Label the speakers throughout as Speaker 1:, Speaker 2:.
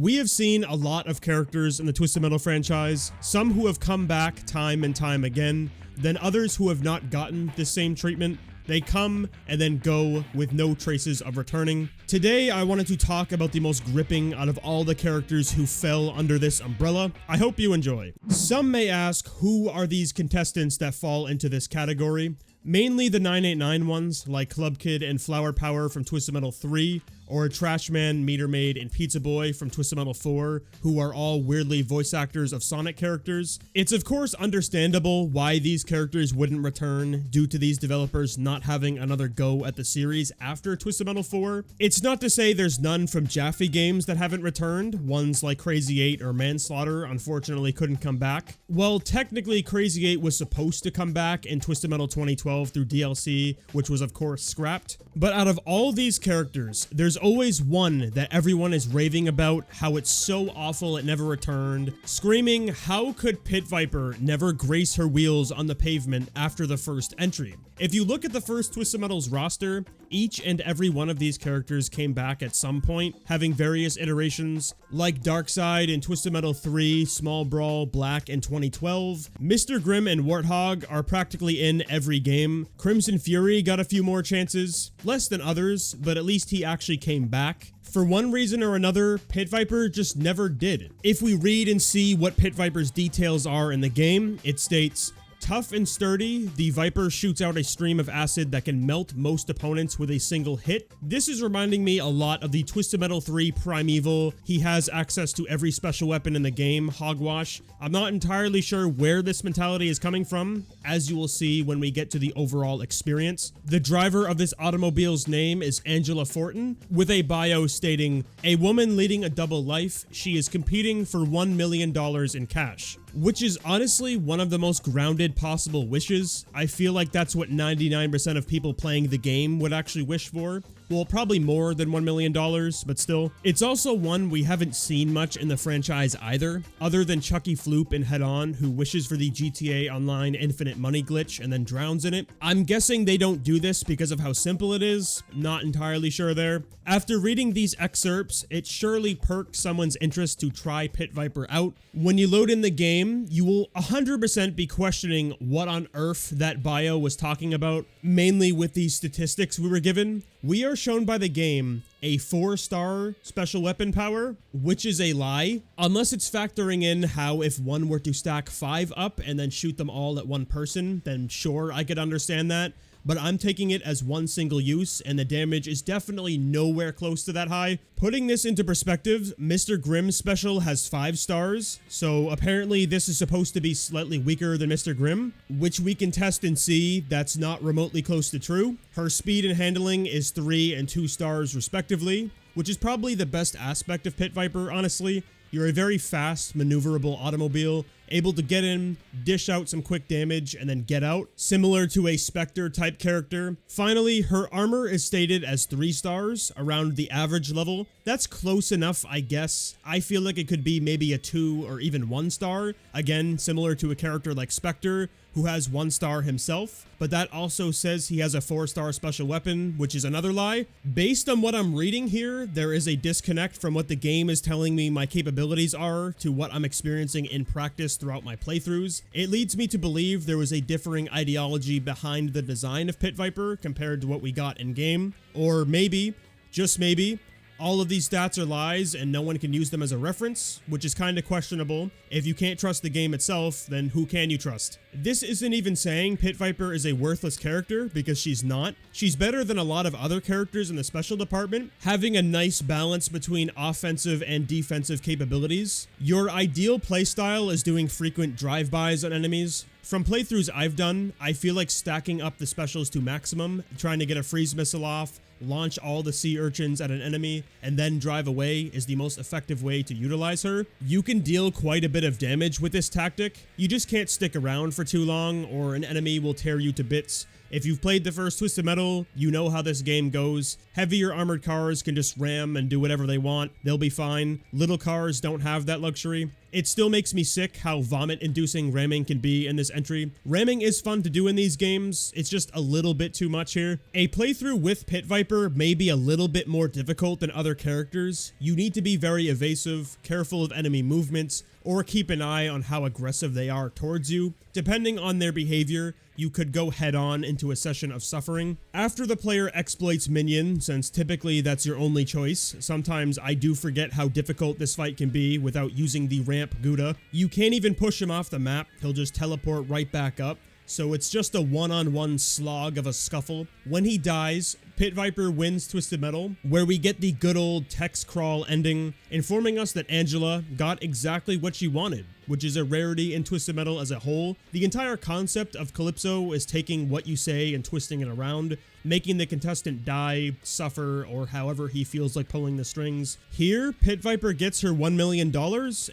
Speaker 1: We have seen a lot of characters in the Twisted Metal franchise, some who have come back time and time again, then others who have not gotten the same treatment. They come and then go with no traces of returning. Today, I wanted to talk about the most gripping out of all the characters who fell under this umbrella. I hope you enjoy. Some may ask, who are these contestants that fall into this category? Mainly the 989 ones, like Club Kid and Flower Power from Twisted Metal 3, or Trashman, Meter Maid, and Pizza Boy from Twisted Metal 4, who are all weirdly voice actors of Sonic characters. It's of course understandable why these characters wouldn't return due to these developers not having another go at the series after Twisted Metal 4. It's not to say there's none from Jaffe games that haven't returned. Ones like Crazy 8 or Manslaughter unfortunately couldn't come back. Well, technically Crazy 8 was supposed to come back in Twisted Metal 2012 through DLC, which was of course scrapped. But out of all these characters, there's always one that everyone is raving about, how it's so awful it never returned, screaming, how could Pit Viper never grace her wheels on the pavement after the first entry? If you look at the first Twisted Metal's roster, each and every one of these characters came back at some point, having various iterations, like Darkseid in Twisted Metal 3, Small Brawl, Black in 2012. Mr. Grimm and Warthog are practically in every game. Crimson Fury got a few more chances, less than others, but at least he actually came back. For one reason or another, Pit Viper just never did. If we read and see what Pit Viper's details are in the game, it states, tough and sturdy, the Viper shoots out a stream of acid that can melt most opponents with a single hit. This is reminding me a lot of the Twisted Metal 3 Primeval. He has access to every special weapon in the game, Hogwash. I'm not entirely sure where this mentality is coming from, as you will see when we get to the overall experience. The driver of this automobile's name is Angela Fortin, with a bio stating, a woman leading a double life, she is competing for $1 million in cash. Which is honestly one of the most grounded possible wishes. I feel like that's what 99% of people playing the game would actually wish for. Well, probably more than $1 million, but still. It's also one we haven't seen much in the franchise either, other than Chucky Floop in Head On, who wishes for the GTA Online infinite money glitch and then drowns in it. I'm guessing they don't do this because of how simple it is, not entirely sure there. After reading these excerpts, it surely perked someone's interest to try Pit Viper out. When you load in the game, you will 100% be questioning what on earth that bio was talking about, mainly with these statistics we were given. We are shown by the game a 4-star special weapon power, which is a lie, unless it's factoring in how if one were to stack 5 up and then shoot them all at one person, then sure, I could understand that. But I'm taking it as one single use, and the damage is definitely nowhere close to that high. Putting this into perspective, Mr. Grimm's special has 5 stars, so apparently this is supposed to be slightly weaker than Mr. Grimm, which we can test and see that's not remotely close to true. Her speed and handling is 3 and 2 stars respectively, which is probably the best aspect of Pit Viper, honestly. You're a very fast, maneuverable automobile, able to get in, dish out some quick damage, and then get out, similar to a Spectre type character. Finally, her armor is stated as 3 stars, around the average level. That's close enough, I guess. I feel like it could be maybe a 2 or even 1 star, again, similar to a character like Spectre, who has 1 star himself, but that also says he has a 4-star special weapon, which is another lie. Based on what I'm reading here, there is a disconnect from what the game is telling me my capabilities are to what I'm experiencing in practice throughout my playthroughs. It leads me to believe there was a differing ideology behind the design of Pit Viper compared to what we got in game, or maybe, just maybe, all of these stats are lies and no one can use them as a reference, which is kind of questionable. If you can't trust the game itself, then who can you trust? This isn't even saying Pit Viper is a worthless character, because she's not. She's better than a lot of other characters in the special department, having a nice balance between offensive and defensive capabilities. Your ideal playstyle is doing frequent drive-bys on enemies. From playthroughs I've done, I feel like stacking up the specials to maximum, trying to get a freeze missile off, launch all the sea urchins at an enemy, and then drive away is the most effective way to utilize her. You can deal quite a bit of damage with this tactic. You just can't stick around for too long, or an enemy will tear you to bits. If you've played the first Twisted Metal, you know how this game goes. Heavier armored cars can just ram and do whatever they want. They'll be fine. Little cars don't have that luxury. It still makes me sick how vomit-inducing ramming can be in this entry. Ramming is fun to do in these games, it's just a little bit too much here. A playthrough with Pit Viper may be a little bit more difficult than other characters. You need to be very evasive, careful of enemy movements, or keep an eye on how aggressive they are towards you. Depending on their behavior, you could go head-on into a session of suffering. After the player exploits Minion, since typically that's your only choice, sometimes I do forget how difficult this fight can be without using the ramp Gouda. You can't even push him off the map, he'll just teleport right back up. So it's just a one-on-one slog of a scuffle. When he dies, Pit Viper wins Twisted Metal, where we get the good old text crawl ending, informing us that Angela got exactly what she wanted, which is a rarity in Twisted Metal as a whole. The entire concept of Calypso is taking what you say and twisting it around, making the contestant die, suffer, or however he feels like pulling the strings. Here, Pit Viper gets her $1 million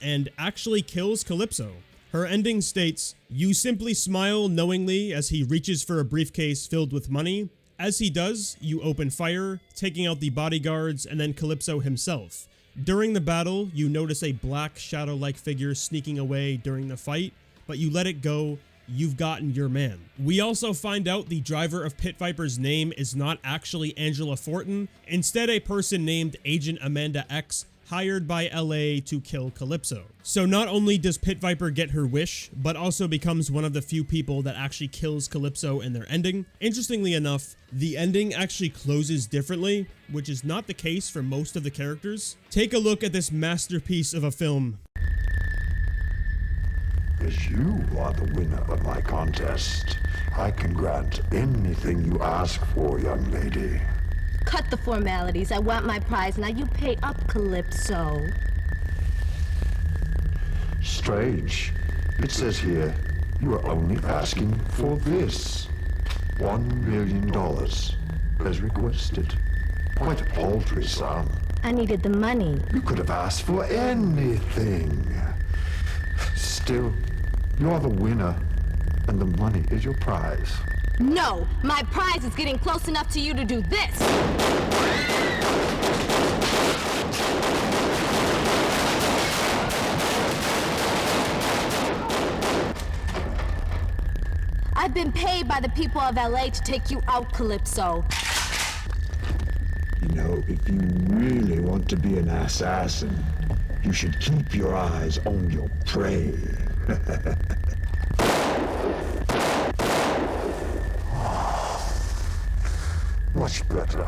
Speaker 1: and actually kills Calypso. Her ending states, "You simply smile knowingly as he reaches for a briefcase filled with money. As he does, you open fire, taking out the bodyguards and then Calypso himself. During the battle, you notice a black shadow-like figure sneaking away during the fight, but you let it go. You've gotten your man." We also find out the driver of Pit Viper's name is not actually Angela Fortin, instead a person named Agent Amanda X, hired by LA to kill Calypso. So not only does Pit Viper get her wish, but also becomes one of the few people that actually kills Calypso in their ending. Interestingly enough, the ending actually closes differently, which is not the case for most of the characters. Take a look at this masterpiece of a film.
Speaker 2: As you are the winner of my contest, I can grant anything you ask for, young lady.
Speaker 3: Cut the formalities. I want my prize. Now you pay up, Calypso.
Speaker 2: Strange. It says here, you are only asking for this. $1 million, as requested. Quite a paltry sum.
Speaker 3: I needed the money.
Speaker 2: You could have asked for anything. Still, you are the winner, and the money is your prize.
Speaker 3: No! My prize is getting close enough to you to do this! I've been paid by the people of LA to take you out, Calypso.
Speaker 2: You know, if you really want to be an assassin, you should keep your eyes on your prey. Much better.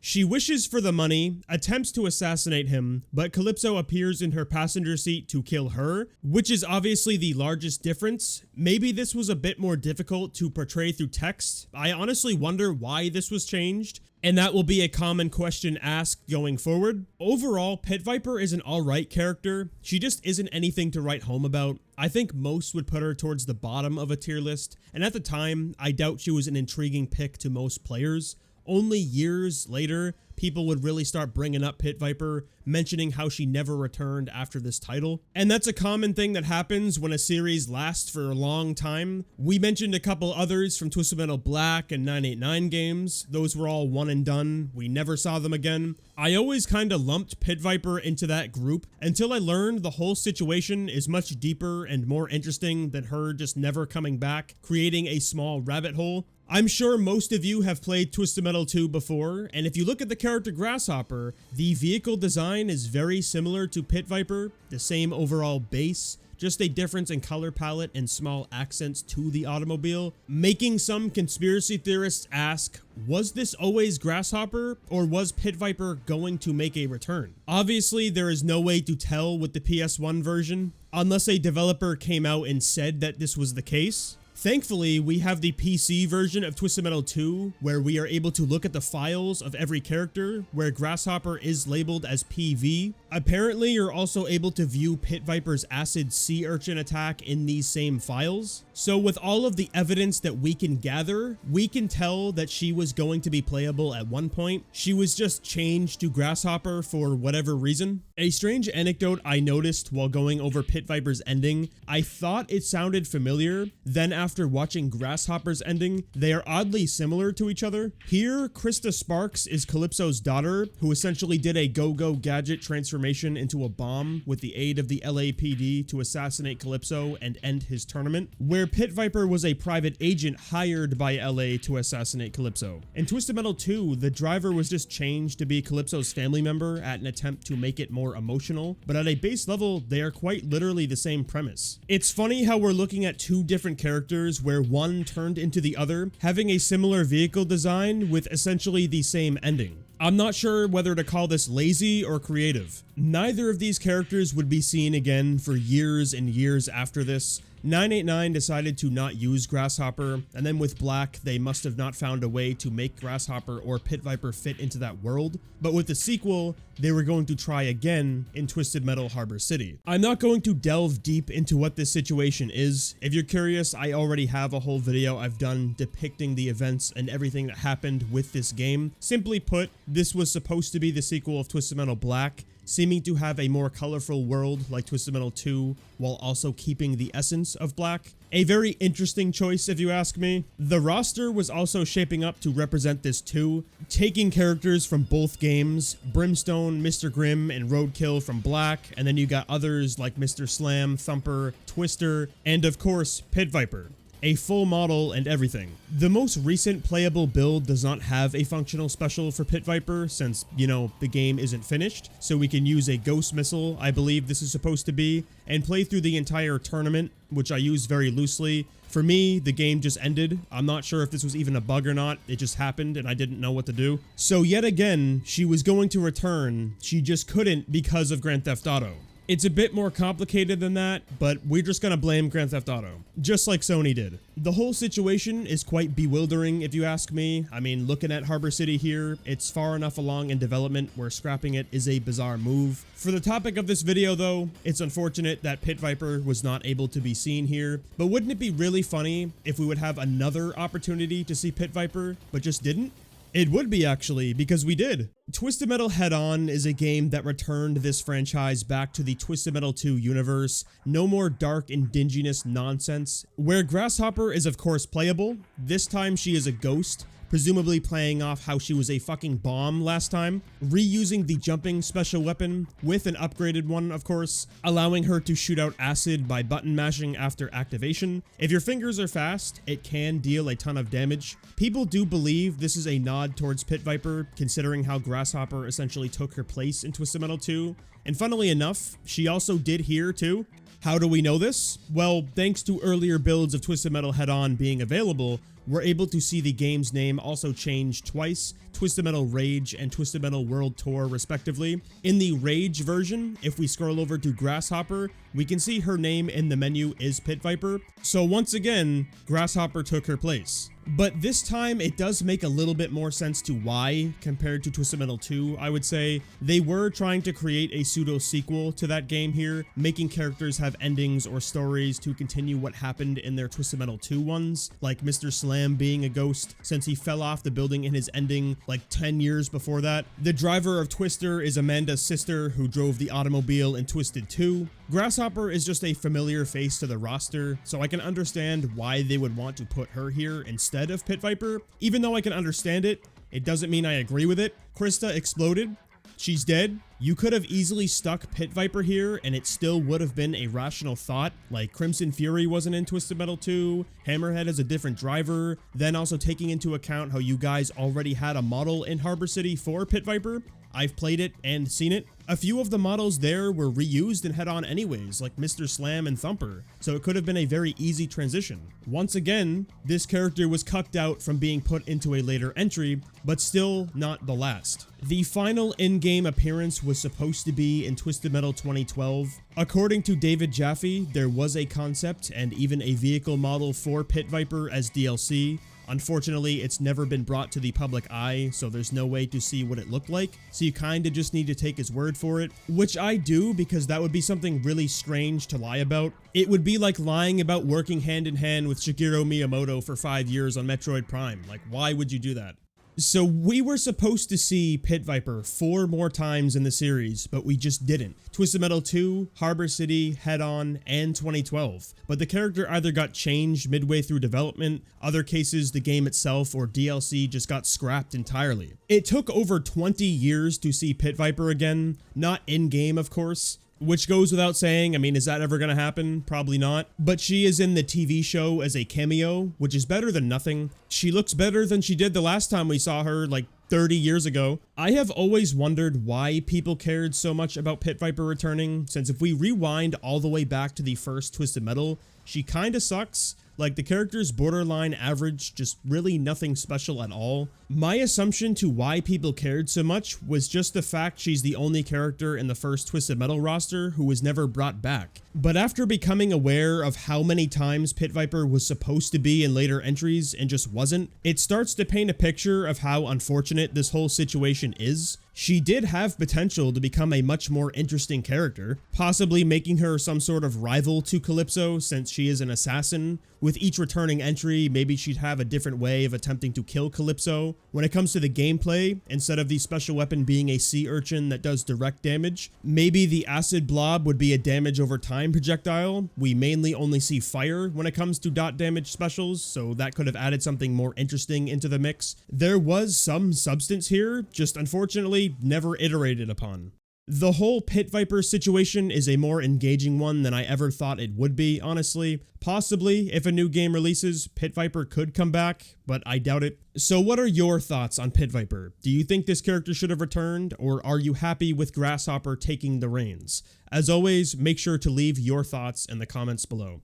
Speaker 1: She wishes for the money, attempts to assassinate him, but Calypso appears in her passenger seat to kill her, which is obviously the largest difference. Maybe this was a bit more difficult to portray through text. I honestly wonder why this was changed, and that will be a common question asked going forward. Overall, Pit Viper is an alright character. She just isn't anything to write home about. I think most would put her towards the bottom of a tier list, and at the time, I doubt she was an intriguing pick to most players. Only years later, people would really start bringing up Pit Viper, mentioning how she never returned after this title. And that's a common thing that happens when a series lasts for a long time. We mentioned a couple others from Twisted Metal Black and 989 games. Those were all one and done. We never saw them again. I always kind of lumped Pit Viper into that group until I learned the whole situation is much deeper and more interesting than her just never coming back, creating a small rabbit hole. I'm sure most of you have played Twisted Metal 2 before, and if you look at the character Grasshopper, the vehicle design is very similar to Pit Viper, the same overall base, just a difference in color palette and small accents to the automobile, making some conspiracy theorists ask, was this always Grasshopper, or was Pit Viper going to make a return? Obviously, there is no way to tell with the PS1 version, unless a developer came out and said that this was the case. Thankfully, we have the PC version of Twisted Metal 2, where we are able to look at the files of every character, where Grasshopper is labeled as PV. Apparently, you're also able to view Pit Viper's acid sea urchin attack in these same files. So with all of the evidence that we can gather, we can tell that she was going to be playable at one point. She was just changed to Grasshopper for whatever reason. A strange anecdote I noticed while going over Pit Viper's ending, I thought it sounded familiar, then after after watching Grasshopper's ending, they are oddly similar to each other. Here, Krista Sparks is Calypso's daughter, who essentially did a go-go gadget transformation into a bomb with the aid of the LAPD to assassinate Calypso and end his tournament, where Pit Viper was a private agent hired by LA to assassinate Calypso. In Twisted Metal 2, the driver was just changed to be Calypso's family member at an attempt to make it more emotional, but at a base level, they are quite literally the same premise. It's funny how we're looking at two different characters where one turned into the other, having a similar vehicle design with essentially the same ending. I'm not sure whether to call this lazy or creative. Neither of these characters would be seen again for years and years after this. 989 decided to not use Grasshopper, and then with Black, they must have not found a way to make Grasshopper or Pit Viper fit into that world. But with the sequel, they were going to try again in Twisted Metal Harbor City. I'm not going to delve deep into what this situation is. If you're curious, I already have a whole video I've done depicting the events and everything that happened with this game. Simply put, this was supposed to be the sequel of Twisted Metal Black, seeming to have a more colorful world like Twisted Metal 2 while also keeping the essence of Black. A very interesting choice if you ask me. The roster was also shaping up to represent this too, taking characters from both games, Brimstone, Mr. Grimm, and Roadkill from Black, and then you got others like Mr. Slam, Thumper, Twister, and of course Pit Viper. A full model and everything. The most recent playable build does not have a functional special for Pit Viper since, you know, the game isn't finished, so we can use a ghost missile, I believe this is supposed to be, and play through the entire tournament, which I use very loosely. For me, the game just ended. I'm not sure if this was even a bug or not, it just happened and I didn't know what to do. So yet again, she was going to return, she just couldn't because of Grand Theft Auto. It's a bit more complicated than that, but we're just gonna blame Grand Theft Auto, just like Sony did. The whole situation is quite bewildering if you ask me. I mean, looking at Harbor City here, it's far enough along in development where scrapping it is a bizarre move. For the topic of this video though, it's unfortunate that Pit Viper was not able to be seen here, but wouldn't it be really funny if we would have another opportunity to see Pit Viper, but just didn't? It would be actually, because we did. Twisted Metal Head-On is a game that returned this franchise back to the Twisted Metal 2 universe. No more dark and dinginess nonsense. Where Grasshopper is of course playable, this time she is a ghost, presumably playing off how she was a fucking bomb last time, reusing the jumping special weapon with an upgraded one, of course, allowing her to shoot out acid by button mashing after activation. If your fingers are fast, it can deal a ton of damage. People do believe this is a nod towards Pit Viper, considering how Grasshopper essentially took her place in Twisted Metal 2. And funnily enough, she also did here too. How do we know this? Well, thanks to earlier builds of Twisted Metal Head-On being available, we're able to see the game's name also change twice, Twisted Metal Rage and Twisted Metal World Tour respectively. In the Rage version, if we scroll over to Grasshopper, we can see her name in the menu is Pit Viper. So once again, Grasshopper took her place. But this time it does make a little bit more sense to why compared to Twisted Metal 2, I would say. They were trying to create a pseudo sequel to that game here, making characters have endings or stories to continue what happened in their Twisted Metal 2 ones, like Mr. Slam being a ghost since he fell off the building in his ending like 10 years before that. The driver of Twister is Amanda's sister who drove the automobile in Twisted 2. Grasshopper is just a familiar face to the roster, so I can understand why they would want to put her here instead of Pit Viper. Even though I can understand it, it doesn't mean I agree with it. Krista exploded. She's dead. You could have easily stuck Pit Viper here and it still would have been a rational thought, like Crimson Fury wasn't in Twisted Metal 2, Hammerhead is a different driver, then also taking into account how you guys already had a model in Harbor City for Pit Viper. I've played it and seen it. A few of the models there were reused in Head-On anyways, like Mr. Slam and Thumper, so it could have been a very easy transition. Once again, this character was cucked out from being put into a later entry, but still not the last. The final in-game appearance was supposed to be in Twisted Metal 2012. According to David Jaffe, there was a concept and even a vehicle model for Pit Viper as DLC. Unfortunately, it's never been brought to the public eye, so there's no way to see what it looked like, so you kinda just need to take his word for it, which I do because that would be something really strange to lie about. It would be like lying about working hand in hand with Shigeru Miyamoto for 5 years on Metroid Prime. Like, why would you do that? So we were supposed to see Pit Viper 4 more times in the series, but we just didn't. Twisted Metal 2, Harbor City, Head On, and 2012. But the character either got changed midway through development, other cases the game itself or DLC just got scrapped entirely. It took over 20 years to see Pit Viper again, not in-game of course. Which goes without saying. I mean, is that ever gonna happen? Probably not. But she is in the TV show as a cameo, which is better than nothing. She looks better than she did the last time we saw her, like 30 years ago. I have always wondered why people cared so much about Pit Viper returning, since if we rewind all the way back to the first Twisted Metal, she kinda sucks. Like, the character's borderline average, just really nothing special at all. My assumption to why people cared so much was just the fact she's the only character in the first Twisted Metal roster who was never brought back. But after becoming aware of how many times Pit Viper was supposed to be in later entries and just wasn't, it starts to paint a picture of how unfortunate this whole situation is. She did have potential to become a much more interesting character, possibly making her some sort of rival to Calypso since she is an assassin. With each returning entry, maybe she'd have a different way of attempting to kill Calypso. When it comes to the gameplay, instead of the special weapon being a sea urchin that does direct damage, maybe the acid blob would be a damage over time projectile. We mainly only see fire when it comes to dot damage specials, so that could have added something more interesting into the mix. There was some substance here, just unfortunately never iterated upon. The whole Pit Viper situation is a more engaging one than I ever thought it would be, honestly. Possibly, if a new game releases, Pit Viper could come back, but I doubt it. So what are your thoughts on Pit Viper? Do you think this character should have returned, or are you happy with Grasshopper taking the reins? As always, make sure to leave your thoughts in the comments below.